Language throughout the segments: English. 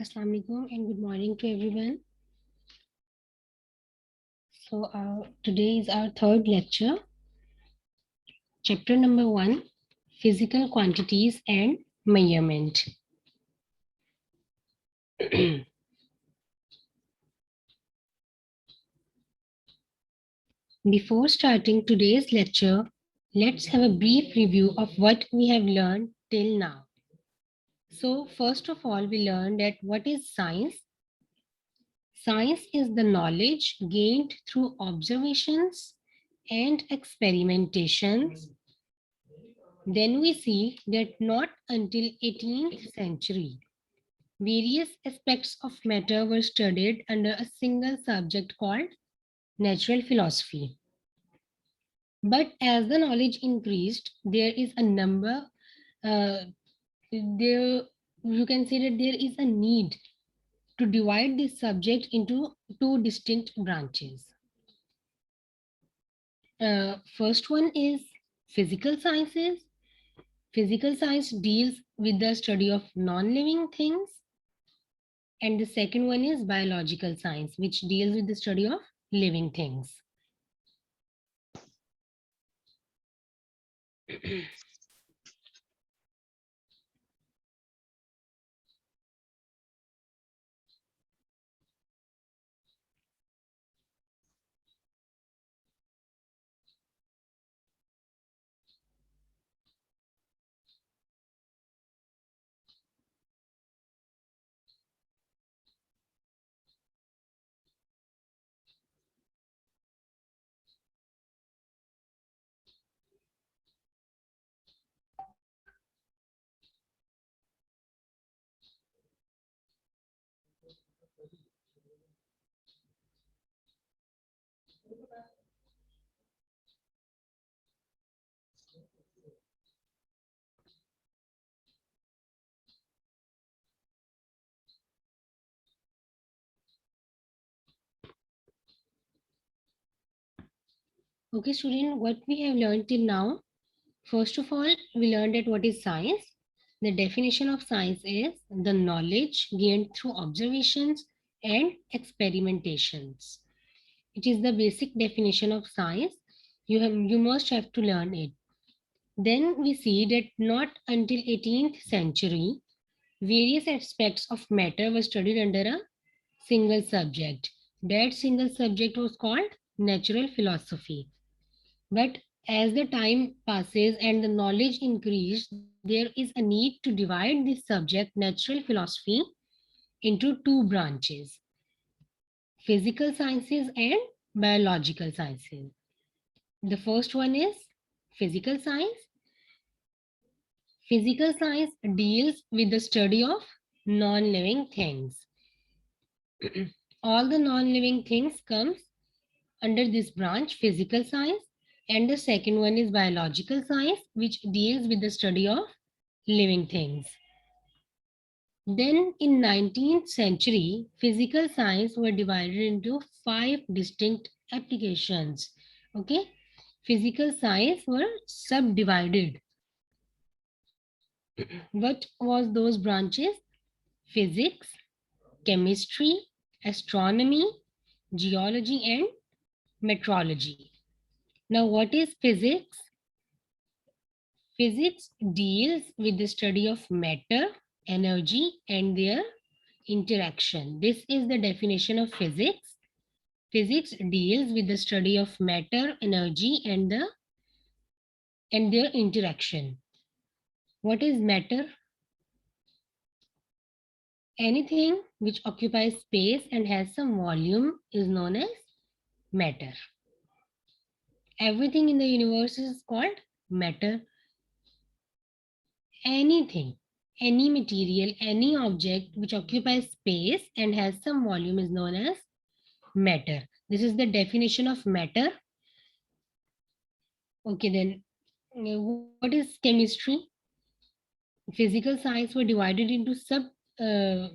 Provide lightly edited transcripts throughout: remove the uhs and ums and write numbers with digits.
Assalamu alaikum and good morning to everyone. Today is our third lecture, chapter number 1, physical quantities and measurement. Before starting today's lecture, let's have a brief review of what we have learned till now. So first of all, we learned that what is science? Science is the knowledge gained through observations and experimentations. Then we see that not until 18th century, various aspects of matter were studied under a single subject called natural philosophy. But as the knowledge increased, there is a number, there you can say that there is a need to divide this subject into two distinct branches. First one is physical sciences. Physical science deals with the study of non-living things. And the second one is biological science, which deals with the study of living things. Okay, student, what we have learned till now, first of all, we learned that what is science. The definition of science is the knowledge gained through observations and experimentations. It is the basic definition of science. You must have to learn it. Then we see that not until 18th century, various aspects of matter were studied under a single subject. That single subject was called natural philosophy. But as the time passes and the knowledge increased, there is a need to divide this subject, natural philosophy, into two branches, physical sciences and biological sciences. The first one is physical science. Physical science deals with the study of non-living things. All the non-living things comes under this branch, physical science, and the second one is biological science, which deals with the study of living things. Then in 19th century, physical science were divided into 5 distinct applications. Okay, physical science were subdivided. What was those branches? Physics, chemistry, astronomy, geology, and meteorology. Now, what is physics? Physics deals with the study of matter, energy, and their interaction. This is the definition of physics. Physics deals with the study of matter, energy, and their interaction. What is matter? Anything which occupies space and has some volume is known as matter. Everything in the universe is called matter. Anything, any material, any object which occupies space and has some volume is known as matter. This is the definition of matter. Okay, then what is chemistry? Physical science were divided into sub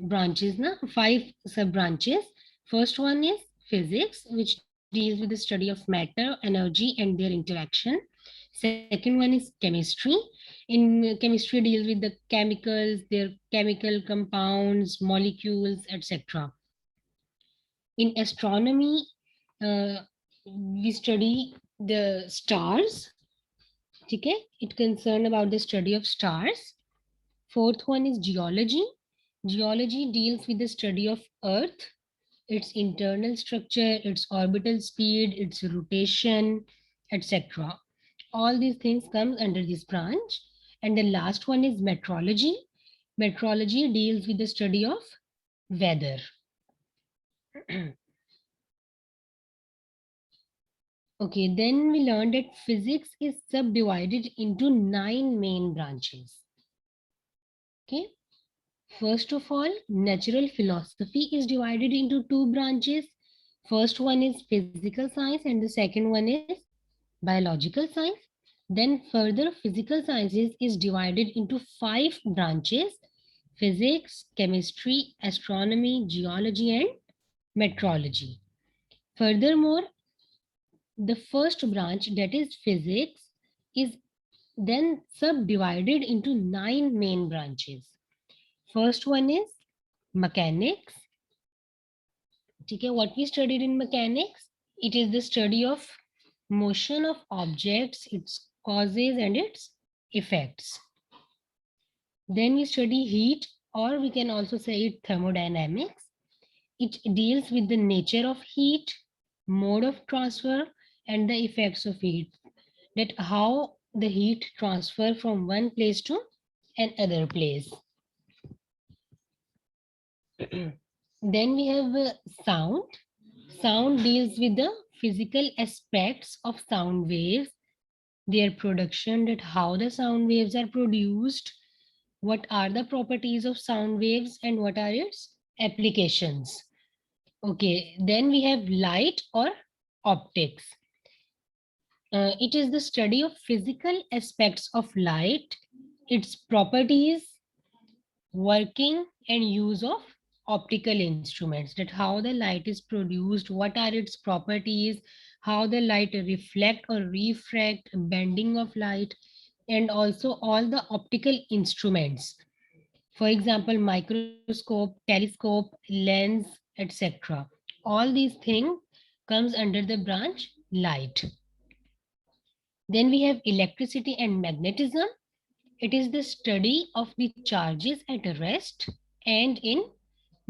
branches, 5 sub branches. First one is physics, which deals with the study of matter, energy, and their interaction. Second one is chemistry. In chemistry deals with the chemicals, their chemical compounds, molecules, etc. In astronomy, we study the stars. Okay? It concerned about the study of stars. Fourth one is geology. Geology deals with the study of Earth, its internal structure, its orbital speed, its rotation, etc. All these things come under this branch. And the last one is meteorology. Meteorology deals with the study of weather. Okay, then we learned that physics is subdivided into 9 main branches. Okay, first of all, natural philosophy is divided into 2 branches. First one is physical science and the second one is biological science. Then further, physical sciences is divided into 5 branches: physics, chemistry, astronomy, geology, and meteorology. Furthermore, the first branch, that is physics, is then subdivided into 9 main branches. First one is mechanics. Okay, what we studied in mechanics? It is the study of motion of objects, its causes and its effects. Then we study heat, or we can also say it thermodynamics. It deals with the nature of heat, mode of transfer, and the effects of heat. That how the heat transfer from one place to another place. Then we have sound. Sound deals with the physical aspects of sound waves, their production, that how the sound waves are produced, what are the properties of sound waves, and what are its applications. Okay, then we have light or optics. It is the study of physical aspects of light, its properties, working, and use of optical instruments, that how the light is produced, what are its properties, how the light reflect or refract, bending of light, and also all the optical instruments. For example, microscope, telescope, lens, etc. All these things comes under the branch light. Then we have electricity and magnetism. It is the study of the charges at rest and in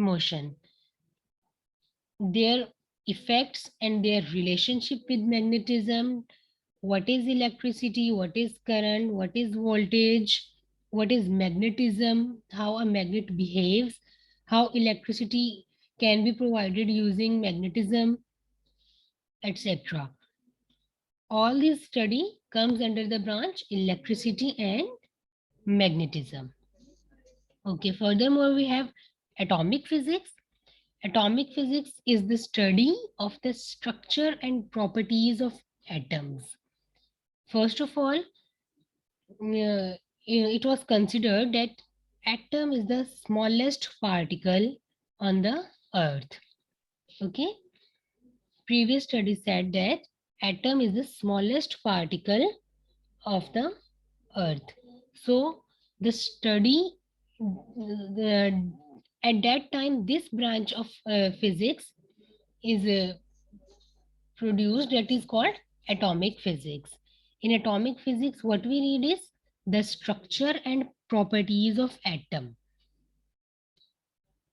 motion, their effects and their relationship with magnetism. What is electricity? What is current? What is voltage? What is magnetism? How a magnet behaves? How electricity can be provided using magnetism, etc. All this study comes under the branch electricity and magnetism. Okay, furthermore, we have atomic physics. Atomic physics is the study of the structure and properties of atoms. First of all, it was considered that atom is the smallest particle on the earth. Okay, previous study said that atom is the smallest particle of the earth. So the study, the, at that time, this branch of physics is produced, that is called atomic physics. In atomic physics, what we read is the structure and properties of atom.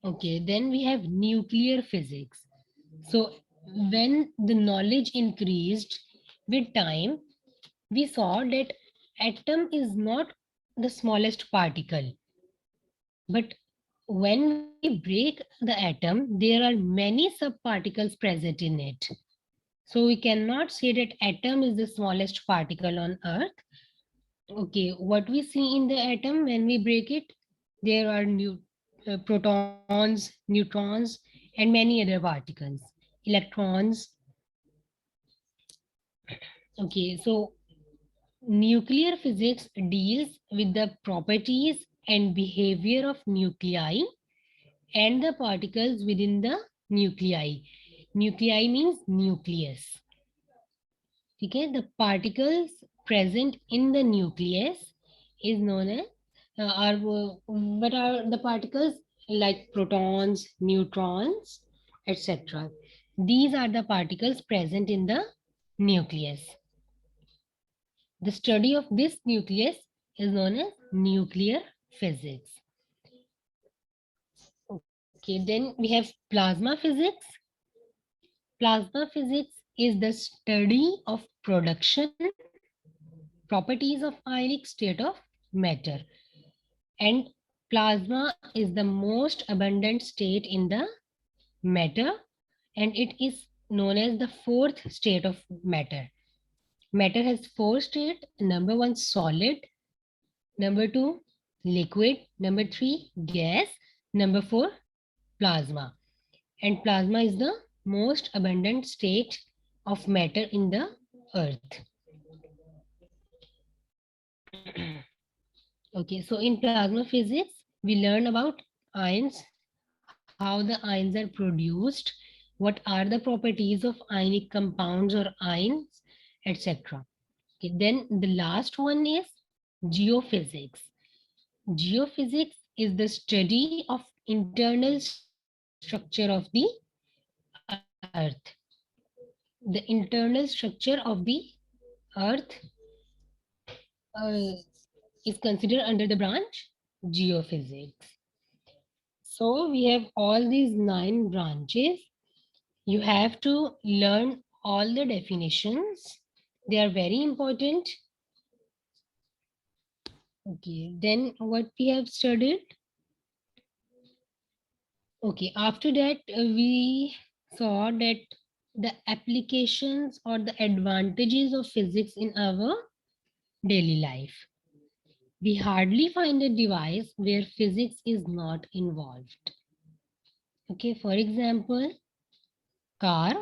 Okay, then we have nuclear physics. So when the knowledge increased with time, we saw that atom is not the smallest particle, but when we break the atom, there are many subparticles present in it. So we cannot say that atom is the smallest particle on earth. Okay, what we see in the atom when we break it, there are protons, neutrons, and many other particles, electrons. Okay, so nuclear physics deals with the properties and behavior of nuclei and the particles within the nuclei. Nuclei means nucleus. Okay, the particles present in the nucleus is known as what are the particles like protons, neutrons, etc. These are the particles present in the nucleus. The study of this nucleus is known as nuclear physics. Okay, then we have plasma physics. Plasma physics is the study of production properties of ionic state of matter. And plasma is the most abundant state in the matter, and it is known as the fourth state of matter. Matter has four states. Number one, solid. Number two, liquid. Number three, gas. Number four, plasma. And plasma is the most abundant state of matter in the earth. Okay, so in plasma physics, we learn about ions, how the ions are produced, what are the properties of ionic compounds or ions, etc. Okay, then the last one is geophysics. Geophysics is the study of internal structure of the earth. The internal structure of the earth uh, is considered under the branch geophysics. So we have all these 9 branches. You have to learn all the definitions. They are very important. Okay, then what we have studied? Okay, after that, we saw that the applications or the advantages of physics in our daily life. We hardly find a device where physics is not involved. Okay, for example, car.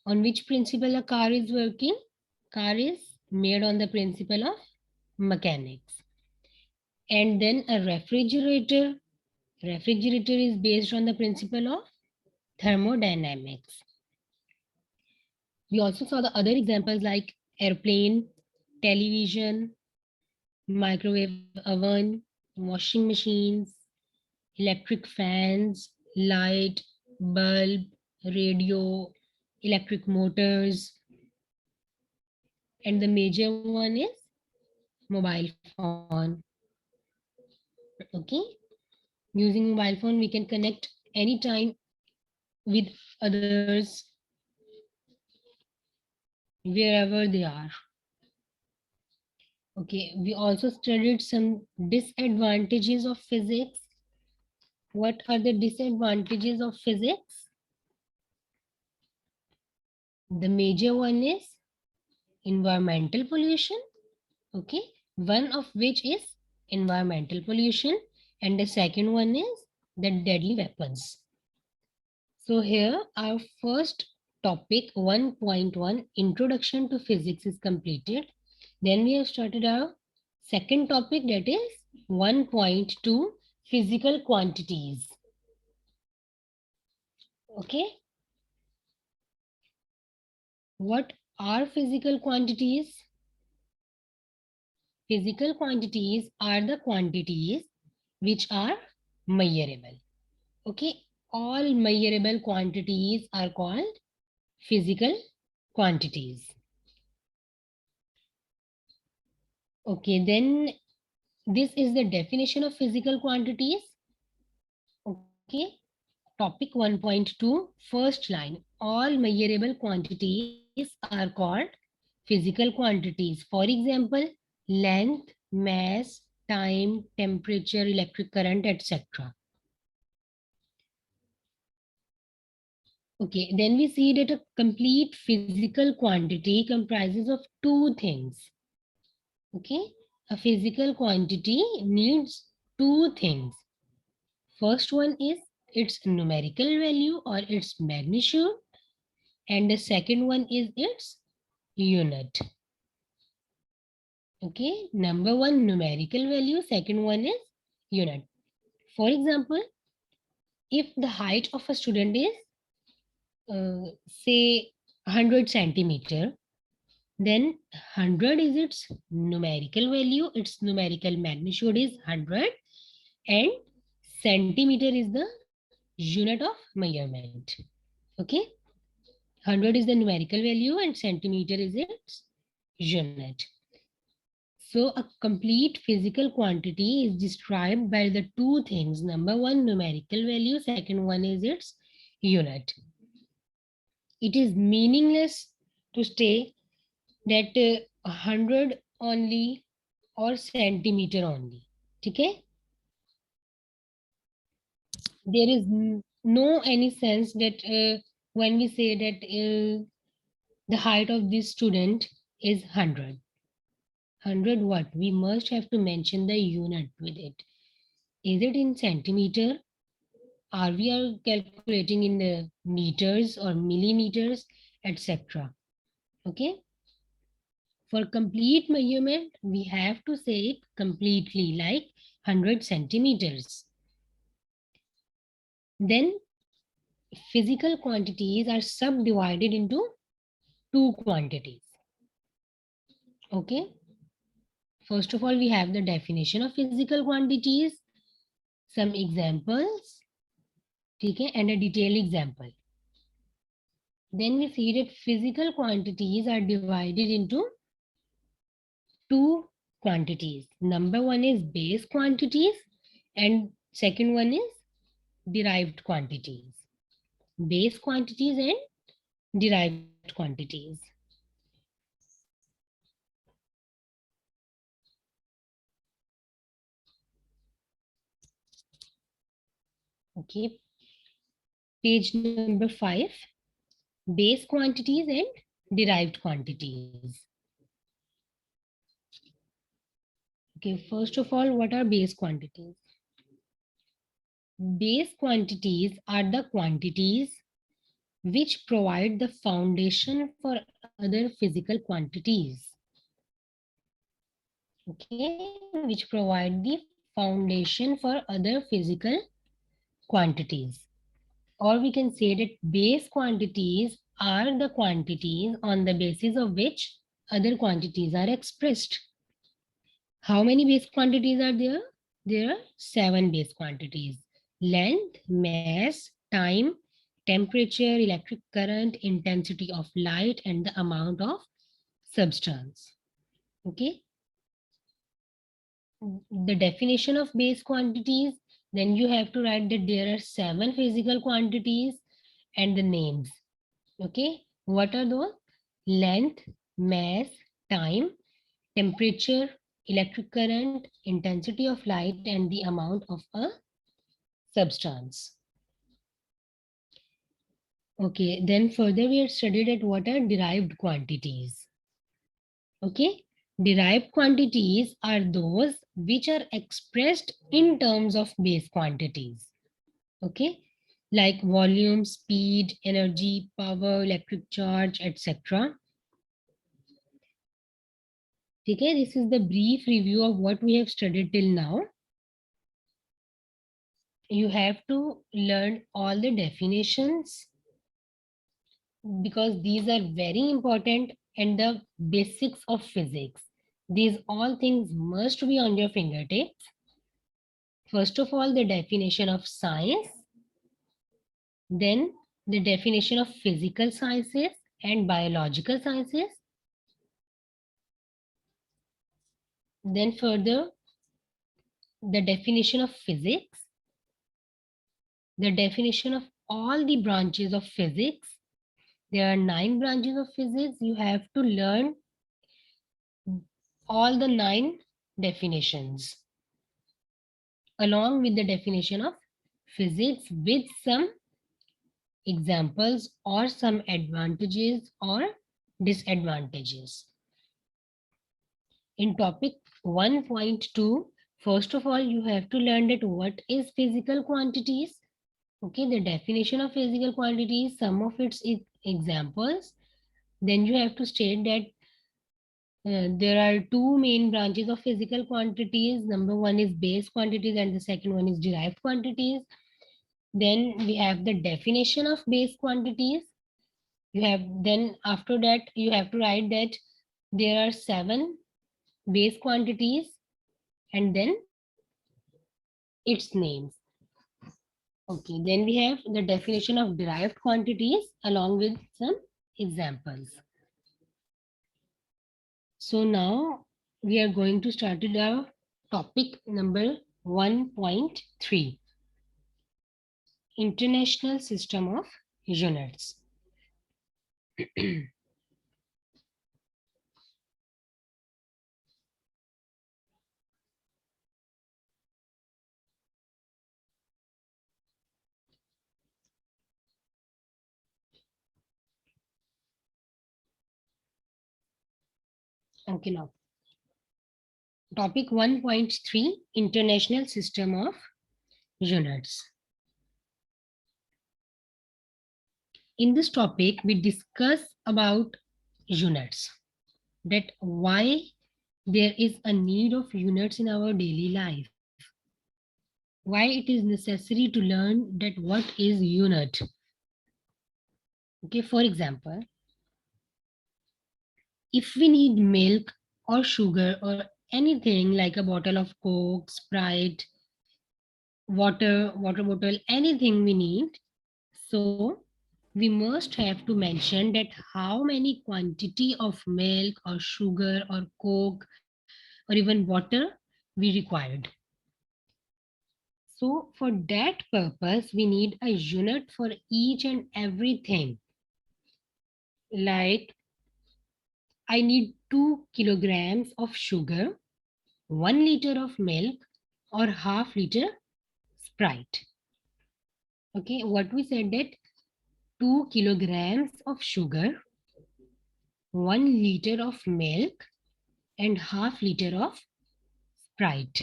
On which principle a car is working? Car is made on the principle of mechanics. And then a refrigerator. Refrigerator is based on the principle of thermodynamics. We also saw the other examples like airplane, television, microwave oven, washing machines, electric fans, light, bulb, radio, electric motors. And the major one is mobile phone. Okay. Using mobile phone, we can connect anytime with others wherever they are. Okay, we also studied some disadvantages of physics. What are the disadvantages of physics? The major one is environmental pollution. Okay, one of which is environmental pollution, and the second one is the deadly weapons. So here our first topic 1.1 introduction to physics is completed. Then we have started our second topic, that is 1.2 physical quantities. Okay. What are physical quantities? Physical quantities are the quantities which are measurable. Okay. All measurable quantities are called physical quantities. Okay, then this is the definition of physical quantities. Okay, topic 1.2, first line. All measurable quantities are called physical quantities. For example, length, mass, time, temperature, electric current, etc. Okay, then we see that a complete physical quantity comprises of two things. Okay, a physical quantity needs two things. First one is its numerical value or its magnitude, and the second one is its unit. Okay, number one numerical value, second one is unit. For example, if the height of a student is say 100 centimeter, Then 100 is its numerical value. Its numerical magnitude is 100, and centimeter is the unit of measurement. Okay. 100 is the numerical value and centimeter is its unit. So a complete physical quantity is described by the two things. Number one, numerical value. Second one is its unit. It is meaningless to say that 100 only or centimeter only. Okay? There is no any sense that when we say that the height of this student is 100. 100 what? We must have to mention the unit with it. Is it in centimeter? Are we are calculating in the meters or millimeters, etc. Okay. For complete measurement, we have to say it completely, like 100 centimeters. Then physical quantities are subdivided into two quantities. Okay. First of all, we have the definition of physical quantities, some examples, okay, and a detailed example. Then we see that physical quantities are divided into two quantities. Number one is base quantities and second one is derived quantities. Base quantities and derived quantities. Okay, page number 5, base quantities and derived quantities. Okay, first of all, what are base quantities? Base quantities are the quantities which provide the foundation for other physical quantities. Okay, which provide the foundation for other physical quantities. Or we can say that base quantities are the quantities on the basis of which other quantities are expressed. How many base quantities are there? There are 7 base quantities: length, mass, time, temperature, electric current, intensity of light, and the amount of substance. Okay. The definition of base quantities, then you have to write that there are 7 physical quantities and the names. Okay. What are those? Length, mass, time, temperature, electric current, intensity of light, and the amount of a substance. Okay, then further we have studied at what are derived quantities. Okay, derived quantities are those which are expressed in terms of base quantities. Okay, like volume, speed, energy, power, electric charge, etc. Okay, this is the brief review of what we have studied till now. You have to learn all the definitions because these are very important and the basics of physics. These all things must be on your fingertips. First of all, the definition of science, then the definition of physical sciences and biological sciences. Then further, the definition of physics, the definition of all the branches of physics. There are 9 branches of physics. You have to learn all the 9 definitions along with the definition of physics with some examples or some advantages or disadvantages. In topic 1.2, first of all, you have to learn that what is physical quantities. Okay, the definition of physical quantities, some of its examples. Then you have to state that there are 2 main branches of physical quantities. Number one is base quantities and the second one is derived quantities. Then we have the definition of base quantities. You have then after that you have to write that there are 7 base quantities and then its names. Okay, then we have the definition of derived quantities along with some examples. So now we are going to start with our topic number 1.3, International System of Units. Okay, now topic 1.3, International System of Units. In this topic, we discuss about units, that why there is a need of units in our daily life, why it is necessary to learn that what is unit. Okay, for example, if we need milk or sugar or anything like a bottle of Coke, Sprite, water bottle, anything we need, so we must have to mention that how many quantity of milk or sugar or Coke or even water we required. So for that purpose, we need a unit for each and everything. Like I need 2 kilograms of sugar, 1 liter of milk, or half liter Sprite. Okay, what we said that 2 kilograms of sugar, 1 liter of milk, and half liter of Sprite.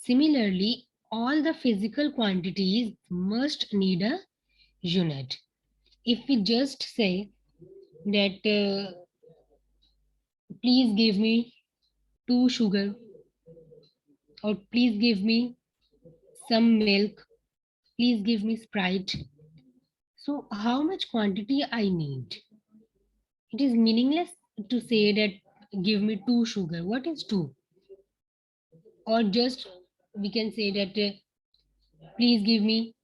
Similarly, all the physical quantities must need a unit. If we just say that please give me 2 sugar, or please give me some milk, please give me Sprite, so how much quantity I need? It is meaningless to say that give me 2 sugar. What is 2? Or just we can say that please give me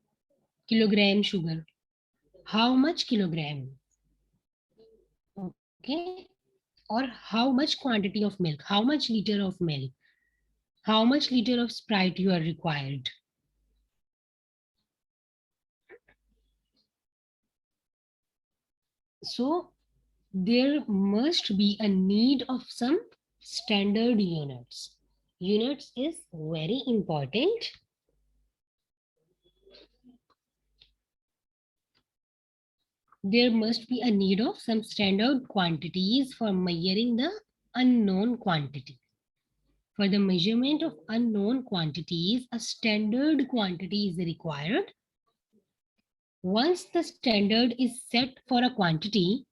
kilogram sugar. How much kilogram? Okay. Or how much quantity of milk? How much liter of milk? How much liter of Sprite you are required? So there must be a need of some standard units. Units is very important. There must be a need of some standard quantities for measuring the unknown quantity. For the measurement of unknown quantities, a standard quantity is required. Once the standard is set for a quantity,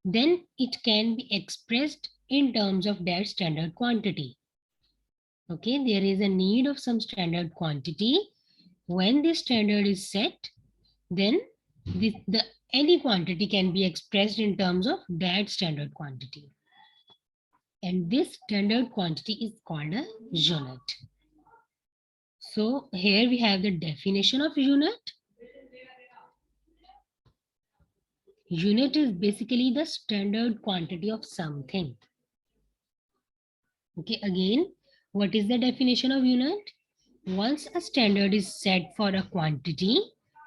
then it can be expressed in terms of that standard quantity. Okay, there is a need of some standard quantity. When the standard is set, then any quantity can be expressed in terms of that standard quantity. And this standard quantity is called a unit. So here we have the definition of unit. Unit is basically the standard quantity of something. Okay, again, what is the definition of unit? Once a standard is set for a quantity,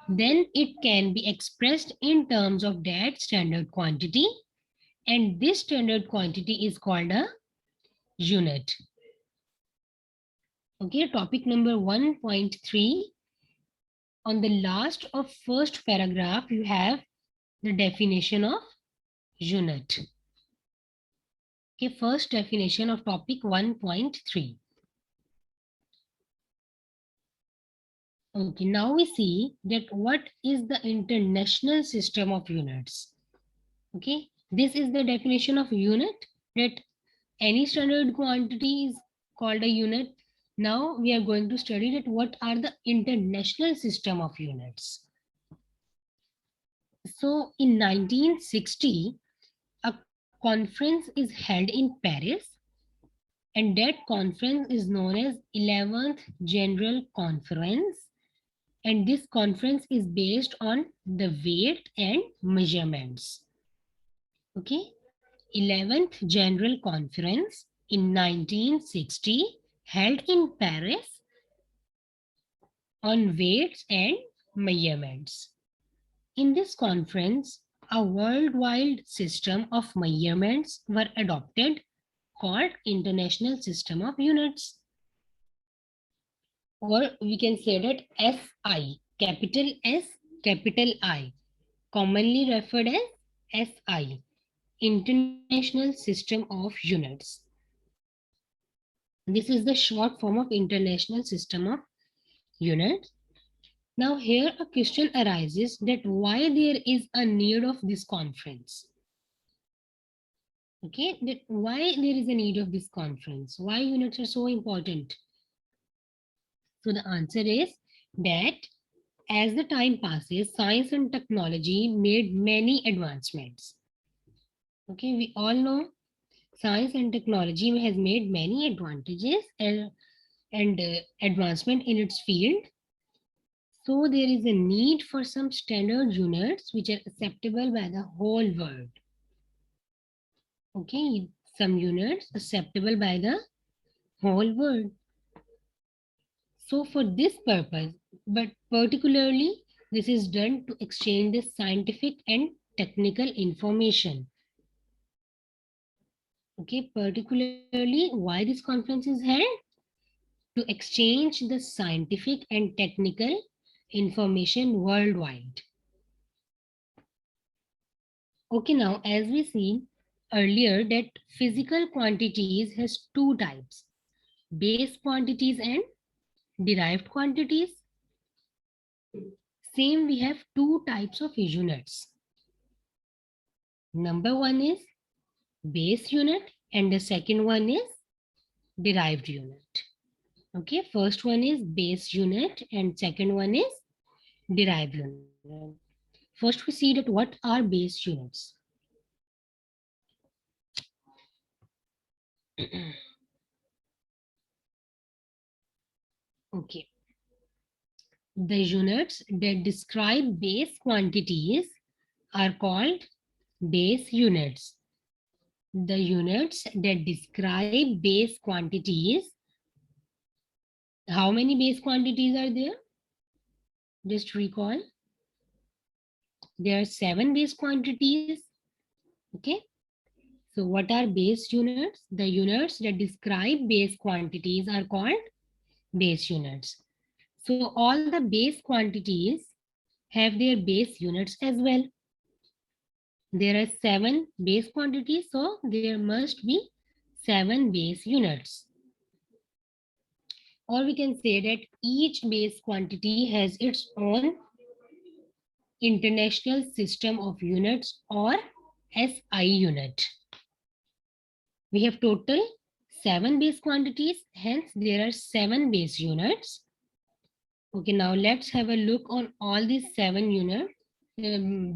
then it can be expressed in terms of that standard quantity, and this standard quantity is called a unit. Okay, topic number 1.3. On the last of first paragraph, you have the definition of unit. Okay, first definition of topic 1.3. Okay, now we see that what is the international system of units. Okay, this is the definition of unit, that any standard quantity is called a unit. Now we are going to study that what are the international system of units. So in 1960, a conference is held in Paris, and that conference is known as 11th General Conference, and this conference is based on the weight and measurements. Okay, 11th General Conference in 1960 held in Paris on weights and measurements. In this conference, a worldwide system of measurements were adopted called International System of Units. Or we can say that SI, capital S, capital I, commonly referred as SI, International System of Units. This is the short form of International System of Units. Now here a question arises that why there is a need of this conference. Okay, that why there is a need of this conference? Why units are so important? So the answer is that as the time passes, science and technology made many advancements. Okay, we all know science and technology has made many advantages and advancement in its field. So there is a need for some standard units which are acceptable by the whole world. Okay, some units acceptable by the whole world. So for this purpose, but particularly this is done to exchange the scientific and technical information. Okay, particularly why this conference is held? To exchange the scientific and technical information worldwide. Okay, now as we see earlier that physical quantities has two types, base quantities and derived quantities. Same, we have two types of units. Number one is base unit and the second one is derived unit. Okay, first one is base unit and second one is derived unit. First we see that what are base units. Okay. The units that describe base quantities are called base units. The units that describe base quantities, how many base quantities are there? Just recall. There are 7 base quantities. Okay. So what are base units? The units that describe base quantities are called base units. So all the base quantities have their base units as well. There are 7 base quantities, so there must be 7 base units. Or we can say that each base quantity has its own international system of units or SI unit. We have total 7 base quantities, hence there are 7 base units. Okay, now let's have a look on all these 7 units,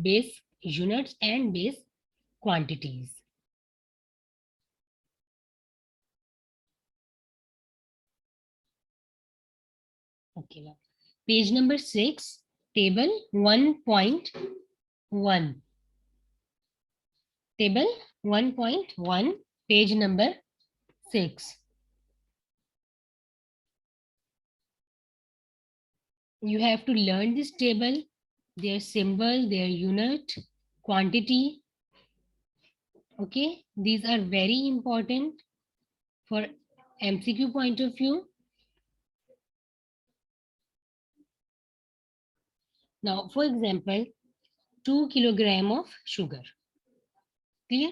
base units and base quantities. Okay, now page number 6, table 1.1. Table 1.1, page number 6. You have to learn this table, their symbol, their unit, quantity. Okay, these are very important for MCQ point of view. Now, for example, 2 kilogram of sugar. Clear?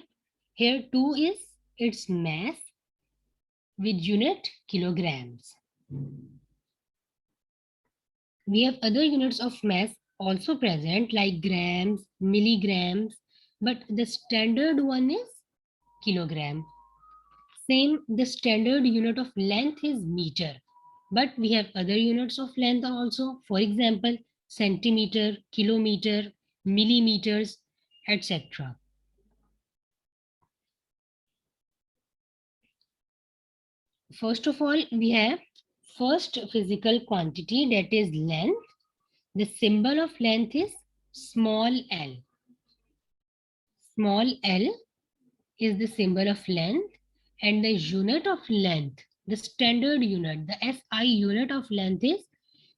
Here 2 is its mass with unit kilograms. We have other units of mass also present like grams, milligrams, but the standard one is kilogram. Same, the standard unit of length is meter, but we have other units of length also. For example, centimeter, kilometer, millimeters, etc. First of all, we have first physical quantity, that is length. The symbol of length is small l. Small l is the symbol of length, and the unit of length, the standard unit, the SI unit of length is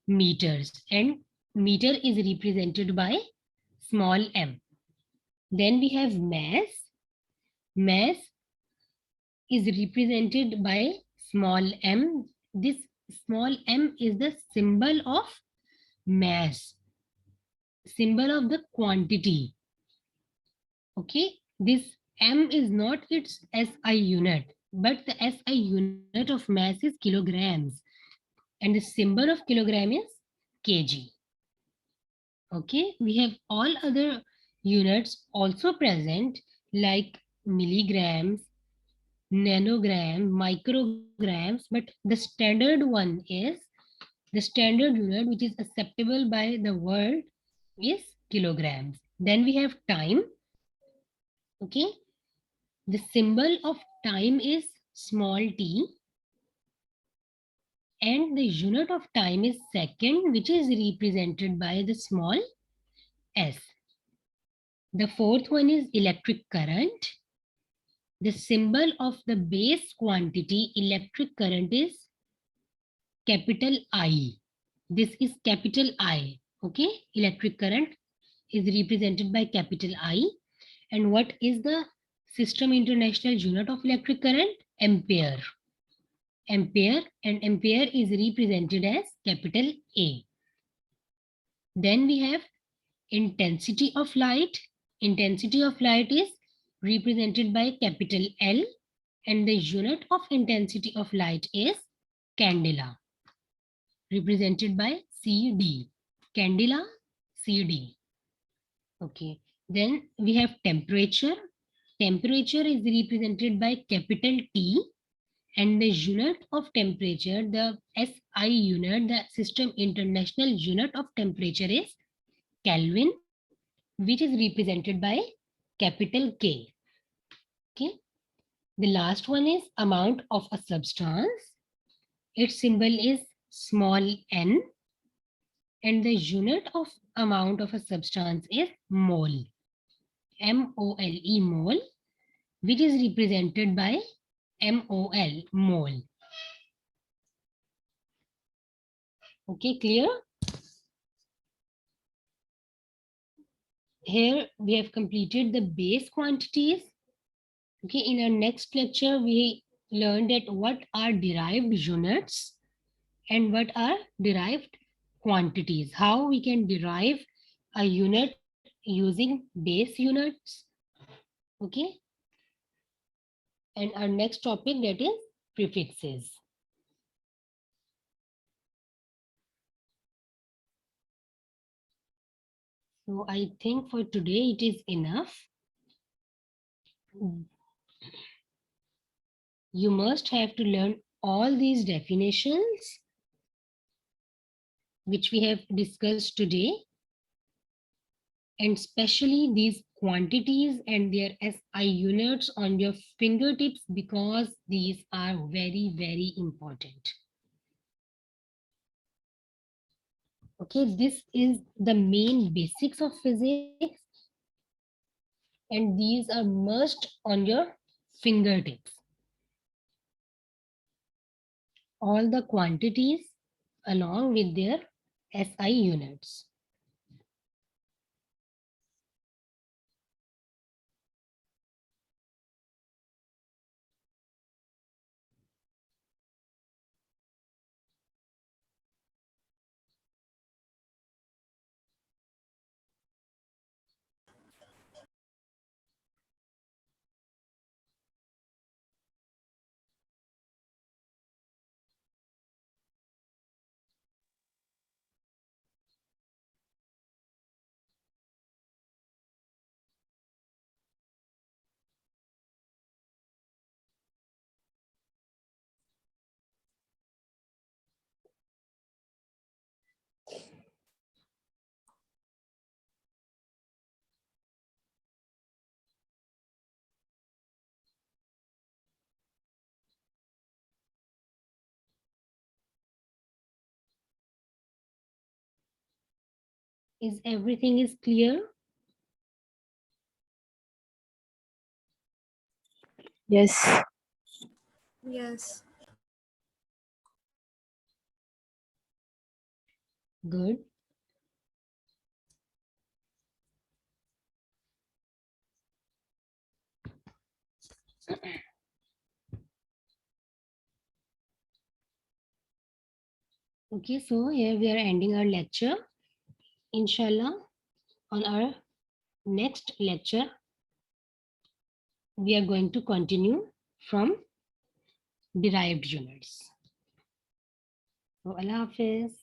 meters, and meter is represented by small m. Then we have mass. Mass is represented by small m. This small m is the symbol of mass, symbol of the quantity. Okay, this m is not its SI unit, but the SI unit of mass is kilograms, and the symbol of kilogram is kg. Okay, we have all other units also present, like milligrams, nanogram, micrograms, but the standard one is, the standard unit which is acceptable by the world is kilograms. Then we have time. Okay, the symbol of time is small t, and the unit of time is second, which is represented by the small s. The fourth one is electric current. The symbol of the base quantity electric current is capital I. This is capital I. Okay, electric current is represented by capital I. And what is the System International unit of electric current? Ampere. Ampere, and ampere is represented as capital A. Then we have intensity of light. Intensity of light is represented by capital L, and the unit of intensity of light is candela, represented by CD. Candela, CD. Okay. Then we have temperature. Temperature is represented by capital T, and the unit of temperature, the SI unit, the System International unit of temperature is Kelvin, which is represented by capital K. Okay. The last one is amount of a substance. Its symbol is small n, and the unit of amount of a substance is mole, M-O-L-E, mole, which is represented by MOL, mole. Okay, clear? Here we have completed the base quantities. Okay, in our next lecture, we learned that what are derived units and what are derived quantities. How we can derive a unit using base units. Okay, and our next topic, that is prefixes. So I think for today it is enough. You must have to learn all these definitions which we have discussed today, and especially these quantities and their SI units on your fingertips, because these are very, very important. Okay, this is the main basics of physics, and these are must on your fingertips. All the quantities along with their SI units. Is everything is clear? Yes. Yes. Good. Okay, so here we are ending our lecture. Inshallah, on our next lecture, we are going to continue from derived units. So, Allah Hafiz.